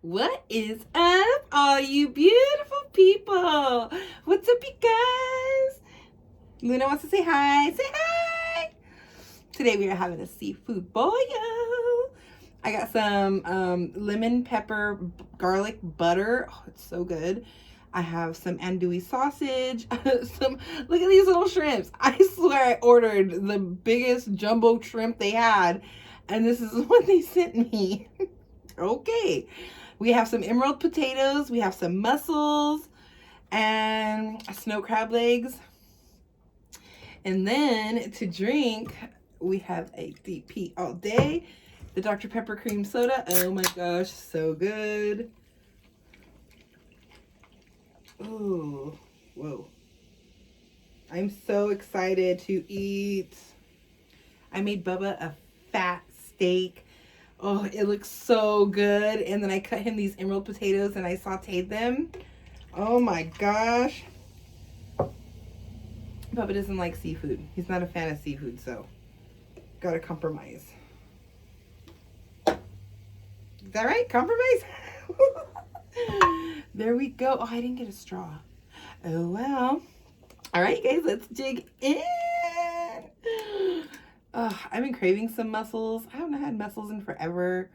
What is up, all you beautiful people? What's up, you guys? Luna wants to say hi. Say hi. Today we are having a seafood boil. I got some lemon pepper garlic butter. Oh, it's so good. I have some andouille sausage. Look at these little shrimps. I swear I ordered the biggest jumbo shrimp they had, and this is what they sent me. Okay. We have some emerald potatoes. We have some mussels and snow crab legs. And then to drink, we have a DP all day. The Dr. Pepper cream soda. Oh my gosh, so good. Ooh, whoa. I'm so excited to eat. I made Bubba a fat steak. Oh, it looks so good. And then I cut him these emerald potatoes and I sauteed them. Oh my gosh. Bubba doesn't like seafood. He's not a fan of seafood, so gotta compromise. Is that right? Compromise? There we go. Oh, I didn't get a straw. Oh, well. All right, guys, let's dig in. Oh, I've been craving some mussels. I haven't had mussels in forever.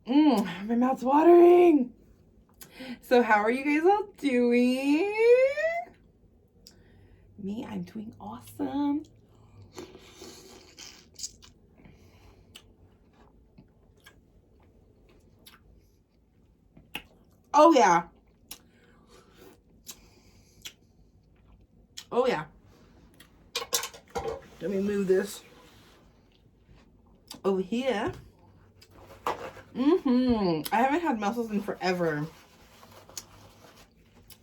My mouth's watering. So how are you guys all doing? Me, I'm doing awesome. Oh, yeah. Oh, yeah. Let me move this over here. I haven't had mussels in forever.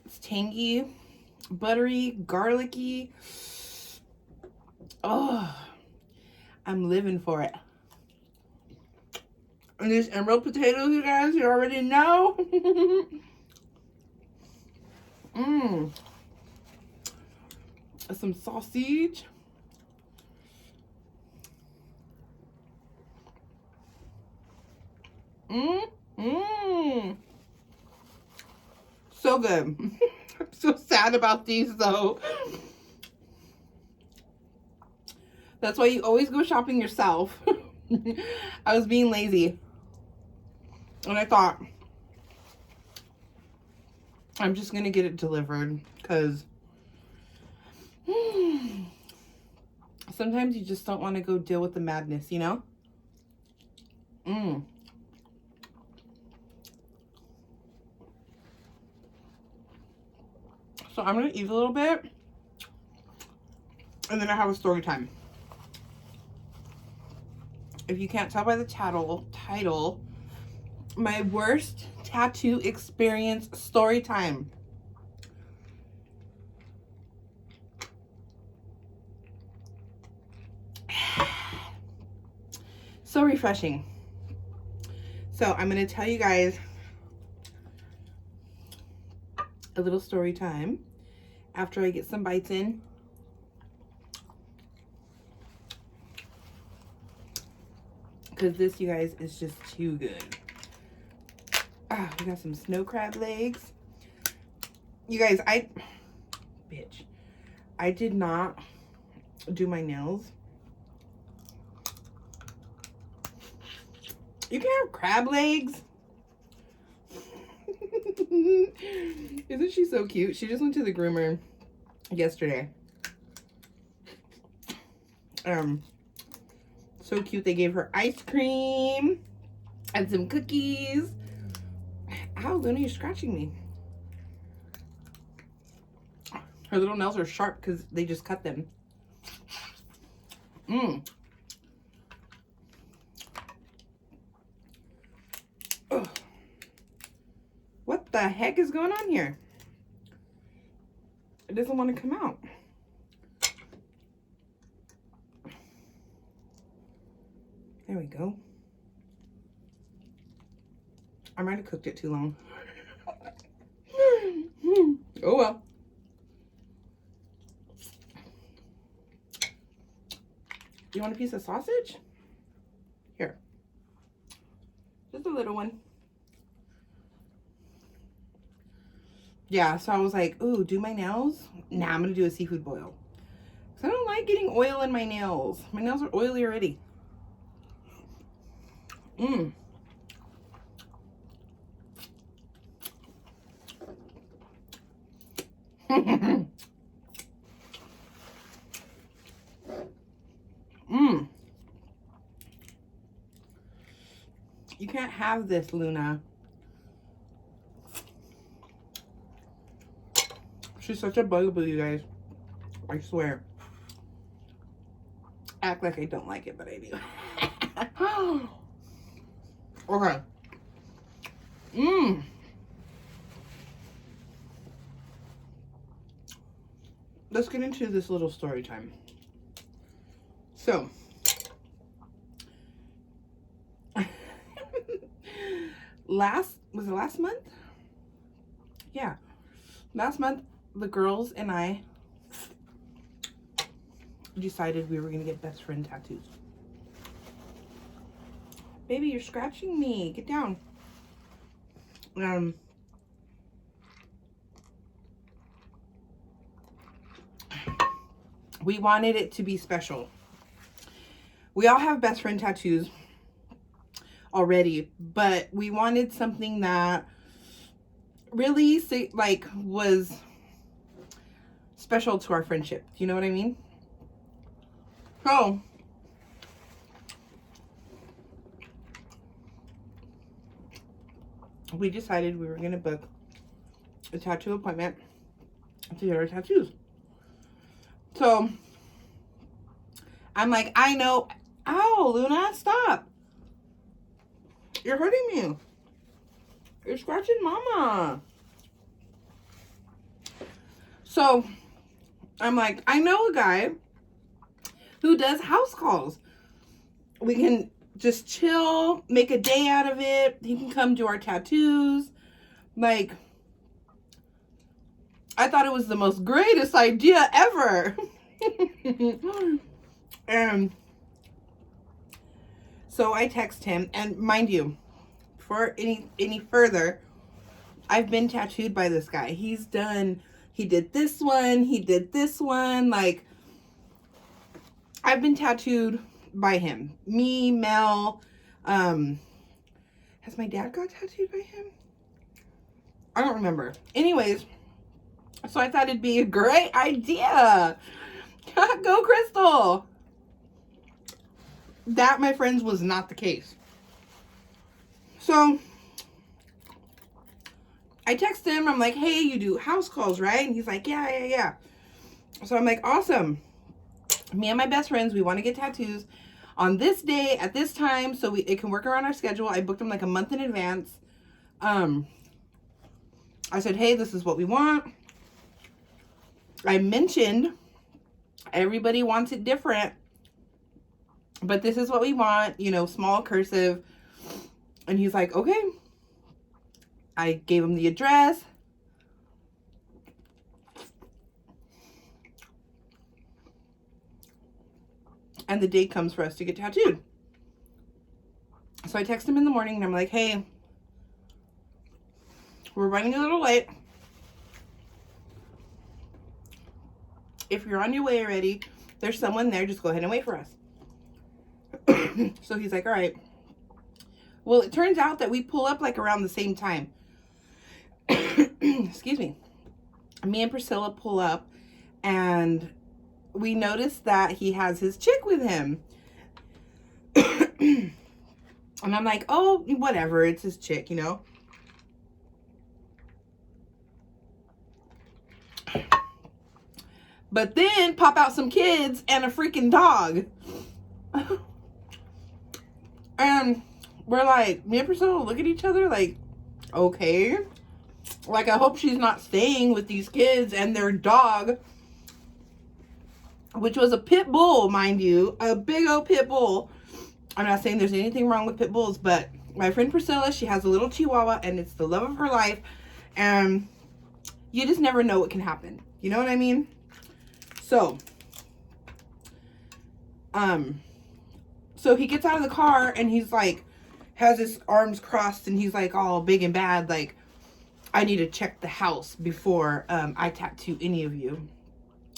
It's tangy, buttery, garlicky. Oh, I'm living for it. And these emerald potatoes, you guys, you already know. Some sausage. So good. I'm so sad about these though. That's why you always go shopping yourself. I was being lazy. And I thought, I'm just going to get it delivered because sometimes you just don't want to go deal with the madness, you know? So I'm going to eat a little bit, and then I have a story time. If you can't tell by the title, my worst tattoo experience story time. So refreshing. So I'm going to tell you guys a little story time after I get some bites in. Because this, you guys, is just too good. We got some snow crab legs. You guys, I did not do my nails. You can have crab legs. Isn't she so cute? She just went to the groomer yesterday. So cute. They gave her ice cream and some cookies. Ow, Luna, you're scratching me. Her little nails are sharp because they just cut them. Ugh. What the heck is going on here? It doesn't want to come out. There we go. I might have cooked it too long. Oh well. You want a piece of sausage? Here. Just a little one. Yeah, so I was like, ooh, do my nails? Nah, I'm gonna do a seafood boil. Because I don't like getting oil in my nails. My nails are oily already. Mmm. Mmm. You can't have this, Luna. She's such a bugaboo, you guys. I swear. Act like I don't like it, but I do. Okay. Mmm. Let's get into this little story time. So, was it last month? Yeah. Last month, the girls and I decided we were going to get best friend tattoos. Baby, you're scratching me. Get down. We wanted it to be special. We all have best friend tattoos already, but we wanted something that really was special to our friendship. Do you know what I mean? So we decided we were going to book a tattoo appointment to get our tattoos. So I'm like, I know. Ow, Luna, stop. You're hurting me. You're scratching Mama. So I'm like, I know a guy who does house calls. We can just chill, make a day out of it. He can come do our tattoos. Like, I thought it was the most greatest idea ever. And so I text him, and mind you, before any further, I've been tattooed by this guy. He did this one, he did this one. Like, I've been tattooed by him. Me, Mel. Has my dad got tattooed by him? I don't remember. Anyways, so I thought it'd be a great idea. Go, Crystal. That, my friends, was not the case. So I text him. I'm like, hey, you do house calls, right? And he's like, yeah. So I'm like, awesome. Me and my best friends, we want to get tattoos on this day at this time so it can work around our schedule. I booked them like a month in advance. I said, hey, this is what we want. I mentioned everybody wants it different, but this is what we want, small cursive. And he's like, okay. I gave him the address. And the date comes for us to get tattooed. So I text him in the morning and I'm like, hey, we're running a little late. If you're on your way already, there's someone there. Just go ahead and wait for us. So he's like, all right. Well, it turns out that we pull up like around the same time. Excuse me. Me and Priscilla pull up and we noticed that he has his chick with him. And I'm like, oh, whatever. It's his chick, But then pop out some kids and a freaking dog. And we're like, me and Priscilla look at each other like, okay. Like, I hope she's not staying with these kids and their dog, which was a pit bull, mind you. A big old pit bull. I'm not saying there's anything wrong with pit bulls, but my friend Priscilla, she has a little chihuahua and it's the love of her life. And you just never know what can happen. You know what I mean? So he gets out of the car and he's like, has his arms crossed and he's like all big and bad. Like, I need to check the house before I tattoo any of you.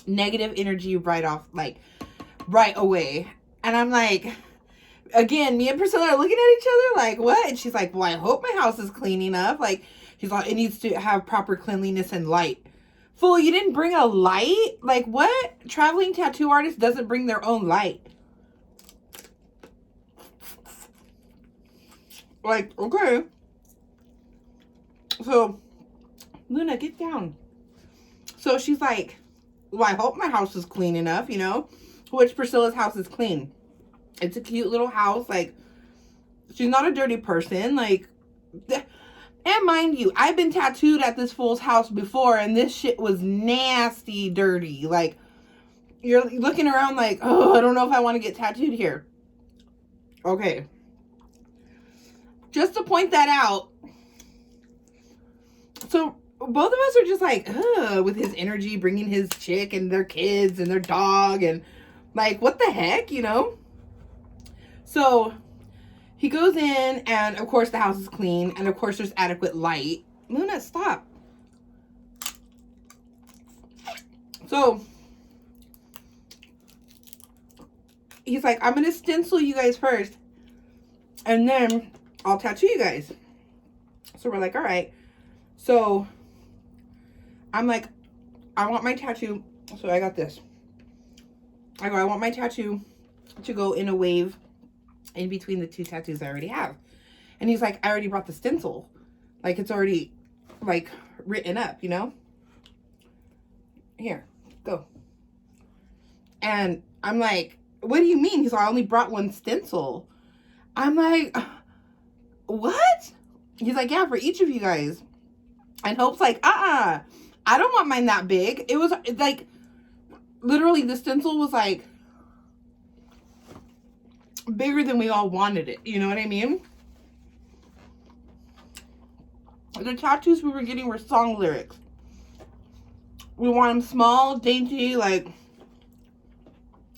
Negative energy right off, like right away. And I'm like, again, me and Priscilla are looking at each other like, what? And she's like, well, I hope my house is clean enough. Like, she's like, it needs to have proper cleanliness and light. Fool, you didn't bring a light? Like, what? Traveling tattoo artist doesn't bring their own light. Like, okay. So, Luna, get down. So she's like, well, I hope my house is clean enough, you know? Which Priscilla's house is clean. It's a cute little house. Like, she's not a dirty person. Like, and mind you, I've been tattooed at this fool's house before, and this shit was nasty dirty. Like, you're looking around like, oh, I don't know if I want to get tattooed here. Okay. Just to point that out. So, both of us are just like, ugh, with his energy, bringing his chick and their kids and their dog, and like, what the heck, you know? So, he goes in, and of course the house is clean, and of course there's adequate light. Luna, stop. So, he's like, I'm going to stencil you guys first, and then I'll tattoo you guys. So we're like, all right. So, I'm like, I want my tattoo. So I got this. I go, I want my tattoo to go in a wave in between the two tattoos I already have. And he's like, I already brought the stencil. Like, it's already, like, written up, you know? Here, go. And I'm like, what do you mean? He's like, I only brought one stencil. I'm like, what? He's like, yeah, for each of you guys. And Hope's like, I don't want mine that big. It was, like, literally the stencil was, like, bigger than we all wanted it. You know what I mean? The tattoos we were getting were song lyrics. We want them small, dainty, like,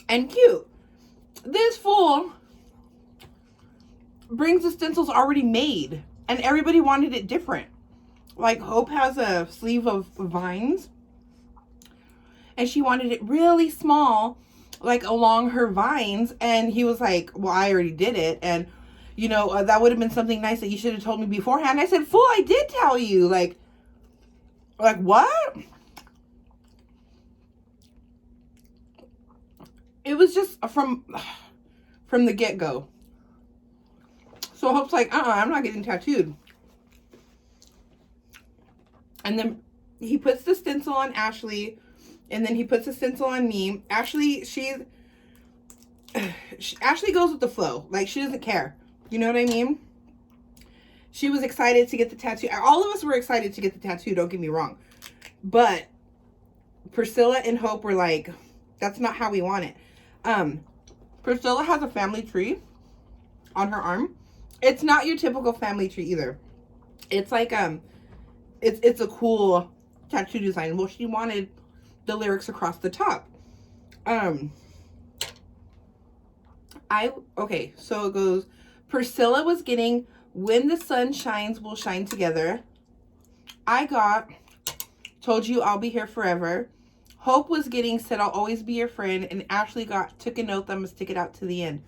and cute. This fool brings the stencils already made, and everybody wanted it different. Like, Hope has a sleeve of vines, and she wanted it really small, like, along her vines, and he was like, well, I already did it, and, you know, that would have been something nice that you should have told me beforehand. I said, fool, I did tell you. Like, what? It was just from the get-go. So Hope's like, I'm not getting tattooed. And then he puts the stencil on Ashley, and then he puts the stencil on me. Ashley, Ashley goes with the flow. Like, she doesn't care. You know what I mean? She was excited to get the tattoo. All of us were excited to get the tattoo, don't get me wrong. But Priscilla and Hope were like, that's not how we want it. Priscilla has a family tree on her arm. It's not your typical family tree either. It's like, it's a cool tattoo design. Well, she wanted the lyrics across the top. Okay, so it goes, Priscilla was getting When the Sun Shines, We'll Shine Together. I got Told You I'll Be Here Forever. Hope was getting Said I'll Always Be Your Friend. And Ashley got Took a Note That I'm Gonna Stick It Out to the End.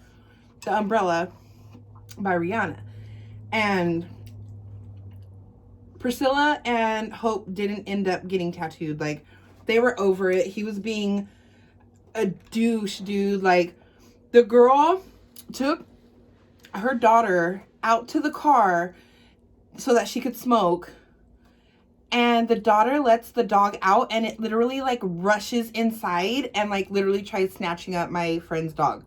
The Umbrella by Rihanna. And Priscilla and Hope didn't end up getting tattooed. Like, they were over it. He was being a douche, dude. Like, the girl took her daughter out to the car so that she could smoke. And the daughter lets the dog out, and it literally, like, rushes inside and, like, literally tries snatching up my friend's dog.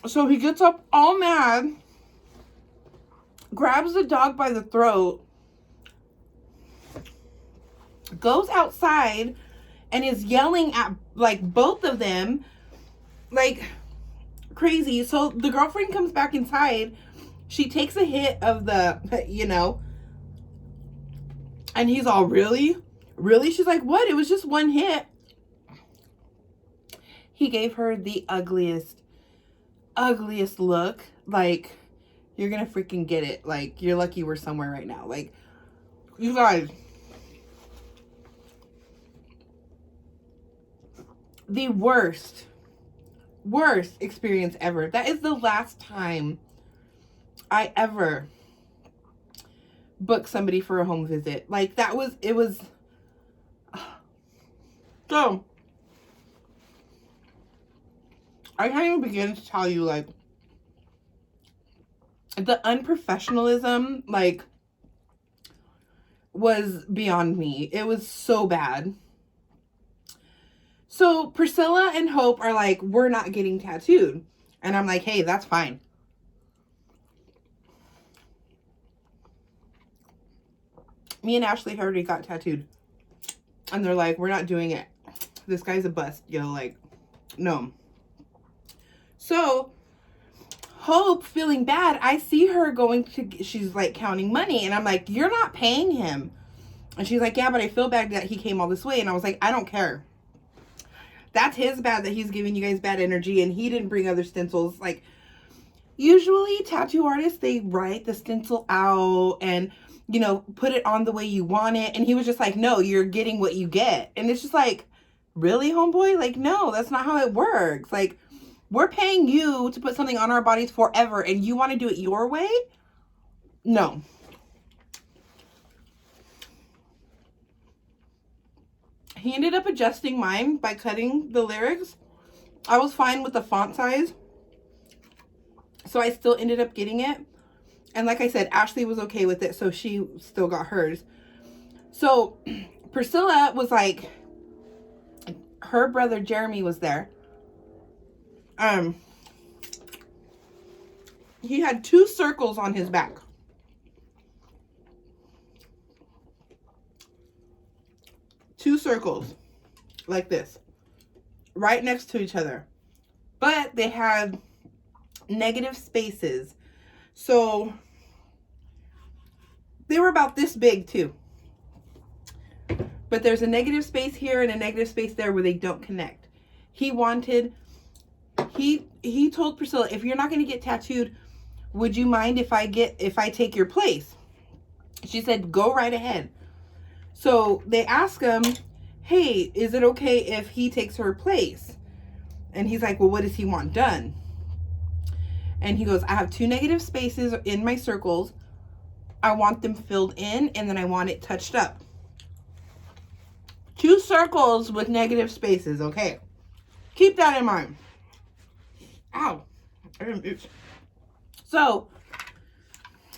So he gets up all mad, grabs the dog by the throat, goes outside, and is yelling at, like, both of them, like, crazy. So the girlfriend comes back inside. She takes a hit of the, you know, and he's all, really? Really? She's like, what? It was just one hit. He gave her the ugliest ugliest look. Like, you're gonna freaking get it. Like, you're lucky we're somewhere right now. Like, you guys, the worst experience ever. That is the last time I ever booked somebody for a home visit. Like, it was, so, I can't even begin to tell you, like, the unprofessionalism, like, was beyond me. It was so bad. So Priscilla and Hope are like, we're not getting tattooed. And I'm like, hey, that's fine. Me and Ashley already got tattooed. And they're like, we're not doing it. This guy's a bust, yo. Like, no. So Hope, feeling bad, I see her going to, she's like counting money. And I'm like, you're not paying him. And she's like, yeah, but I feel bad that he came all this way. And I was like, I don't care. That's his bad that he's giving you guys bad energy and he didn't bring other stencils. Like, usually tattoo artists, they write the stencil out and, you know, put it on the way you want it. And he was just like, no, you're getting what you get. And it's just like, really, homeboy? Like, no, that's not how it works. Like, we're paying you to put something on our bodies forever and you want to do it your way? No. He ended up adjusting mine by cutting the lyrics. I was fine with the font size. So I still ended up getting it. And like I said, Ashley was okay with it. So she still got hers. So Priscilla was like, her brother Jeremy was there. He had 2 circles on his back. Two circles like this, right next to each other, but they had negative spaces. So they were about this big too, but there's a negative space here and a negative space there where they don't connect. He told Priscilla, if you're not going to get tattooed, would you mind if I take your place? She said, go right ahead. So they ask him, hey, is it okay if he takes her place? And he's like, well, what does he want done? And he goes, I have 2 negative spaces in my circles. I want them filled in and then I want it touched up. 2 circles with negative spaces, okay? Keep that in mind. Ow. So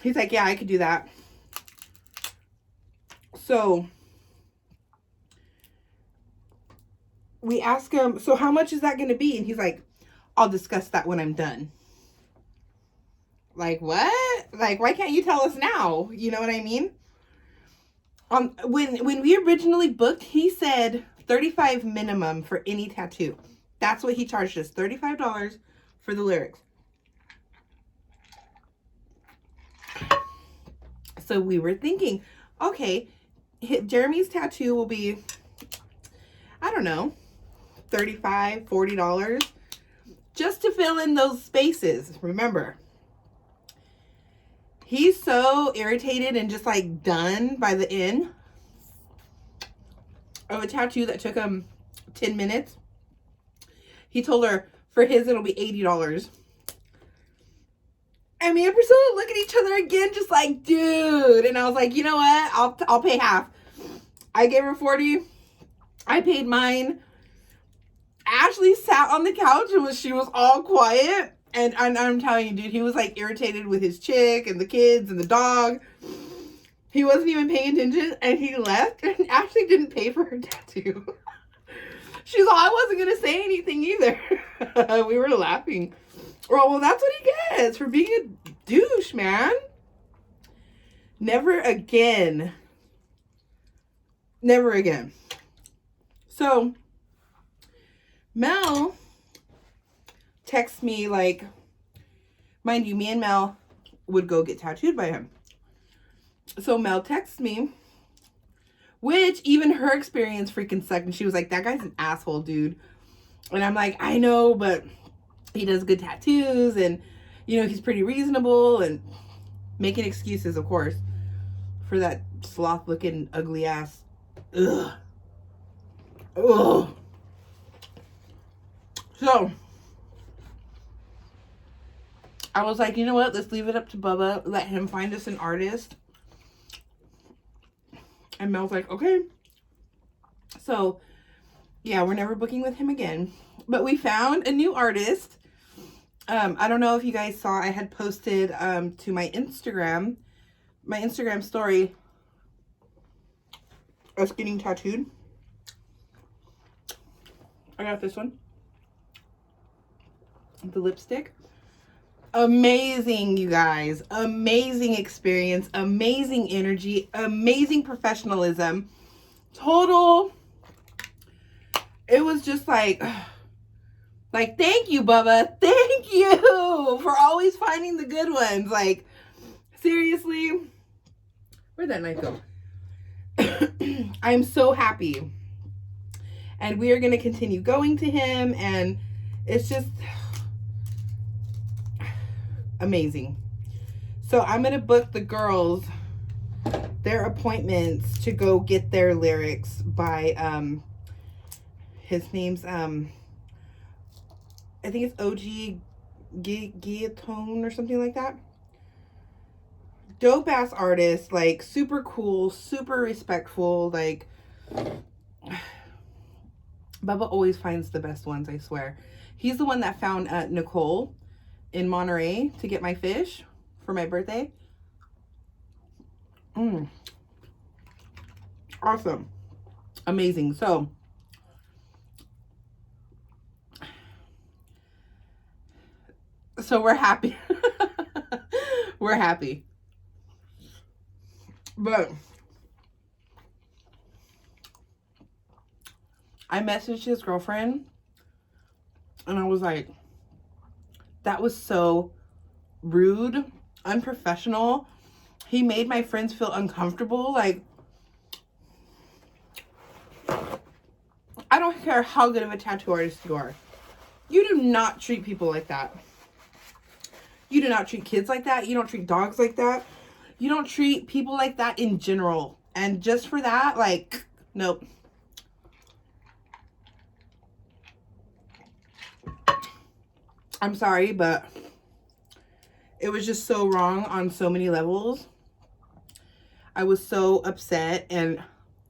he's like, yeah, I could do that. So we ask him, so how much is that going to be? And he's like, I'll discuss that when I'm done. Like, what? Like, why can't you tell us now? You know what I mean? When we originally booked, he said $35 minimum for any tattoo. That's what he charged us, $35 for the lyrics. So we were thinking, okay, Jeremy's tattoo will be, I don't know, $35, $40 just to fill in those spaces. Remember, he's so irritated and just like done by the end of a tattoo that took him 10 minutes. He told her for his it'll be $80. And me and Priscilla look at each other again, just like, dude. And I was like, you know what? I'll pay half. I gave her $40. I paid mine. Ashley sat on the couch and she was all quiet. And I'm telling you, dude, he was like irritated with his chick and the kids and the dog. He wasn't even paying attention and he left and Ashley didn't pay for her tattoo. She's all, I wasn't going to say anything either. We were laughing. Well, that's what he gets for being a douche, man. Never again. Never again. So, Mel texts me like, mind you, me and Mel would go get tattooed by him. So Mel texts me, which even her experience freaking sucked. And she was like, that guy's an asshole, dude. And I'm like, I know, but he does good tattoos, and you know, he's pretty reasonable, and making excuses, of course, for that sloth looking ugly ass. Ugh. Ugh. So I was like, you know what, let's leave it up to Bubba, let him find us an artist. And Mel's like, okay. So yeah, we're never booking with him again, but we found a new artist. I don't know if you guys saw, I had posted to my Instagram story, us getting tattooed. I got this one, the lipstick. Amazing, you guys. Amazing experience, amazing energy, amazing professionalism. Total, it was just like, thank you, Bubba. Thank you for always finding the good ones. Like, seriously. Where'd that knife go? I'm so happy. And we are going to continue going to him. And it's just amazing. So I'm going to book the girls their appointments to go get their lyrics by, his name's, I think it's OG Guillotine or something like that. Dope ass artist, like super cool, super respectful. Like, Bubba always finds the best ones, I swear. He's the one that found Nicole in Monterey to get my fish for my birthday. Awesome. Amazing. So we're happy. We're happy. But I messaged his girlfriend and I was like, that was so rude, unprofessional. He made my friends feel uncomfortable. Like, I don't care how good of a tattoo artist you are. You do not treat people like that. You do not treat kids like that. You don't treat dogs like that. You don't treat people like that in general. And just for that, like, nope. I'm sorry, but it was just so wrong on so many levels. I was so upset and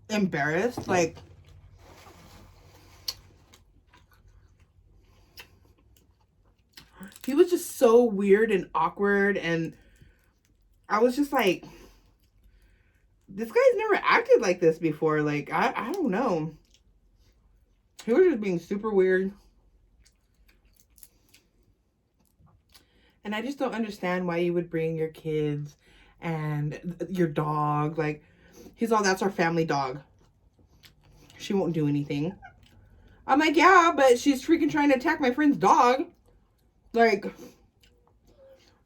embarrassed. Like, he was just so weird and awkward, and I was just like, this guy's never acted like this before. Like, I don't know. He was just being super weird. And I just don't understand why you would bring your kids and your dog. Like, he's all, that's our family dog. She won't do anything. I'm like, yeah, but she's freaking trying to attack my friend's dog. Like,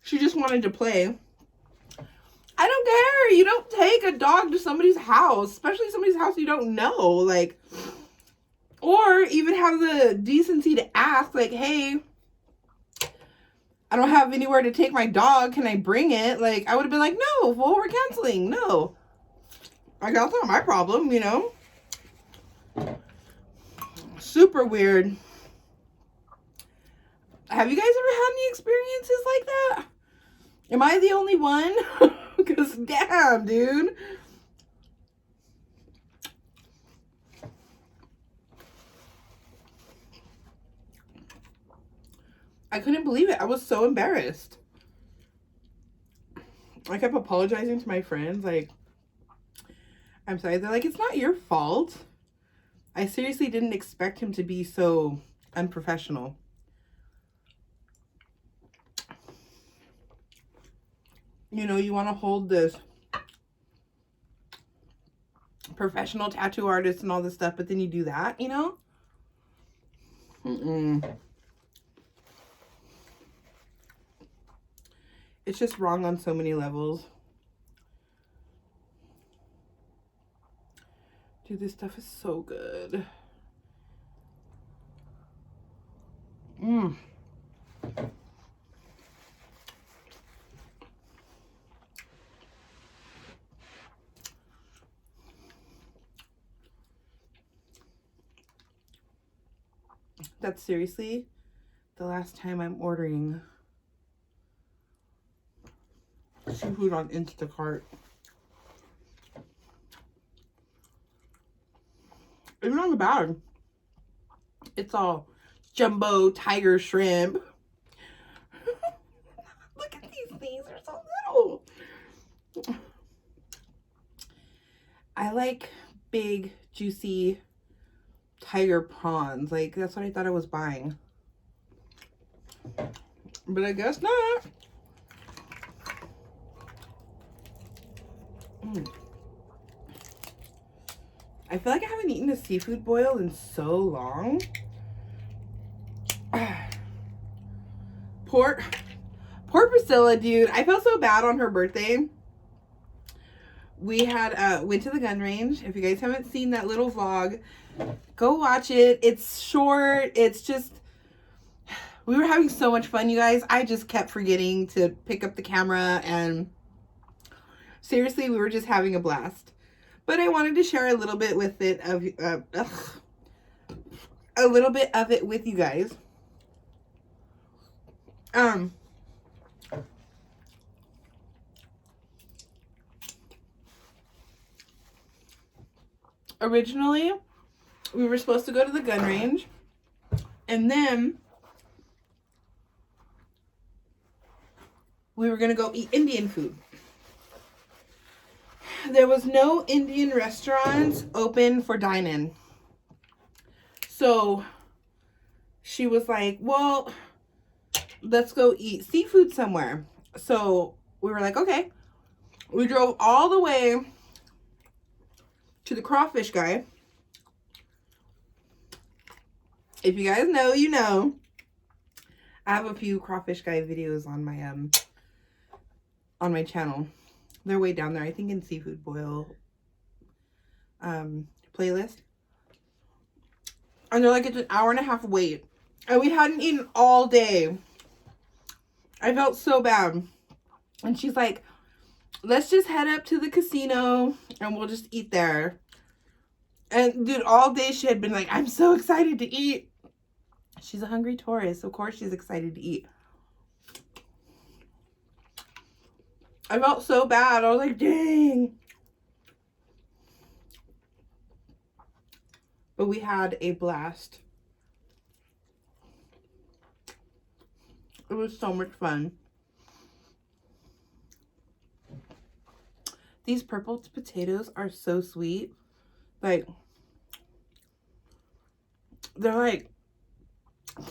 she just wanted to play. I don't care. You don't take a dog to somebody's house, especially somebody's house you don't know. Like, or even have the decency to ask, like, hey, I don't have anywhere to take my dog. Can I bring it? Like, I would have been like, no, well, we're canceling. No. Like, that's not my problem, you know? Super weird. Have you guys ever had any experiences like that? Am I the only one? Because, damn, dude. I couldn't believe it. I was so embarrassed. I kept apologizing to my friends. Like, I'm sorry. They're like, it's not your fault. I seriously didn't expect him to be so unprofessional. You know, you want to hold this professional tattoo artist and all this stuff, but then you do that, you know? It's just wrong on so many levels. Dude, this stuff is so good. That's seriously the last time I'm ordering seafood on Instacart. Even on the bag, it's all jumbo tiger shrimp. Look at these things, they're so little. I like big, juicy tiger prawns. Like, that's what I thought I was buying. But I guess not. I feel like I haven't eaten a seafood boil in so long. Poor Priscilla, dude. I felt so bad on her birthday. We had went to the gun range. If you guys haven't seen that little vlog, go watch it. It's short. It's just, we were having so much fun, you guys. I just kept forgetting to pick up the camera, and seriously, we were just having a blast. But I wanted to share a little bit with it of a little bit of it with you guys. Originally, we were supposed to go to the gun range, and then we were going to go eat Indian food. There was no Indian restaurants open for dine-in. So she was like, well, let's go eat seafood somewhere. So we were like, okay. We drove all the way to the crawfish guy. If you guys know, you know. I have a few crawfish guy videos on my channel. They're way down there, I think, in seafood boil playlist. And they're like, it's an hour and a half wait. And we hadn't eaten all day. I felt so bad. And she's like, let's just head up to the casino and we'll just eat there. And dude, all day she had been like, I'm so excited to eat. She's a hungry tourist. Of course she's excited to eat. I felt so bad. I was like, dang. But we had a blast. It was so much fun. These purple potatoes are so sweet. Like, they're like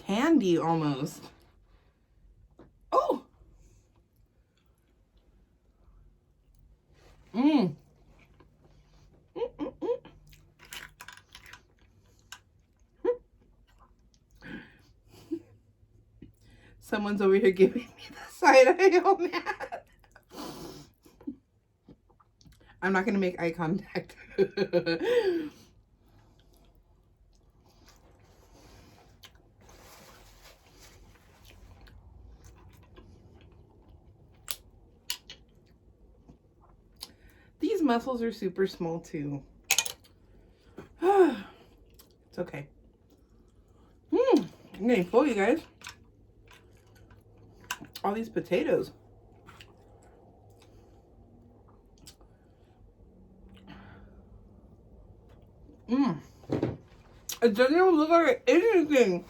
candy almost. Oh! Someone's over here giving me the side eye. Oh, man. I'm not going to make eye contact. These mussels are super small too. It's okay. I'm getting full, you guys. All these potatoes. It doesn't even look like anything.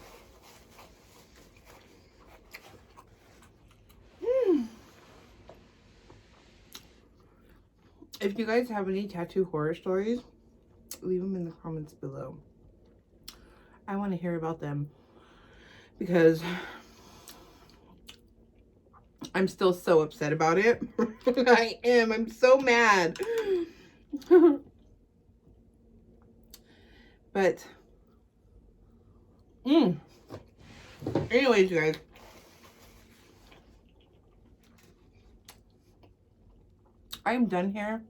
If you guys have any tattoo horror stories, leave them in the comments below. I want to hear about them because I'm still so upset about it. I am. I'm so mad. But anyways, you guys, I am done here.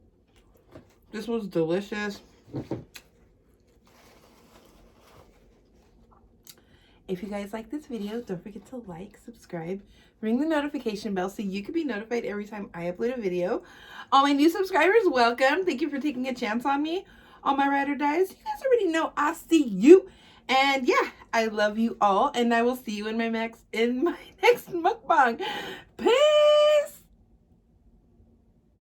This was delicious. If you guys like this video, don't forget to like, subscribe, ring the notification bell so you can be notified every time I upload a video. All my new subscribers, welcome. Thank you for taking a chance on me. All my ride or dies, you guys already know I see you. And yeah, I love you all, and I will see you in my next mukbang. Peace.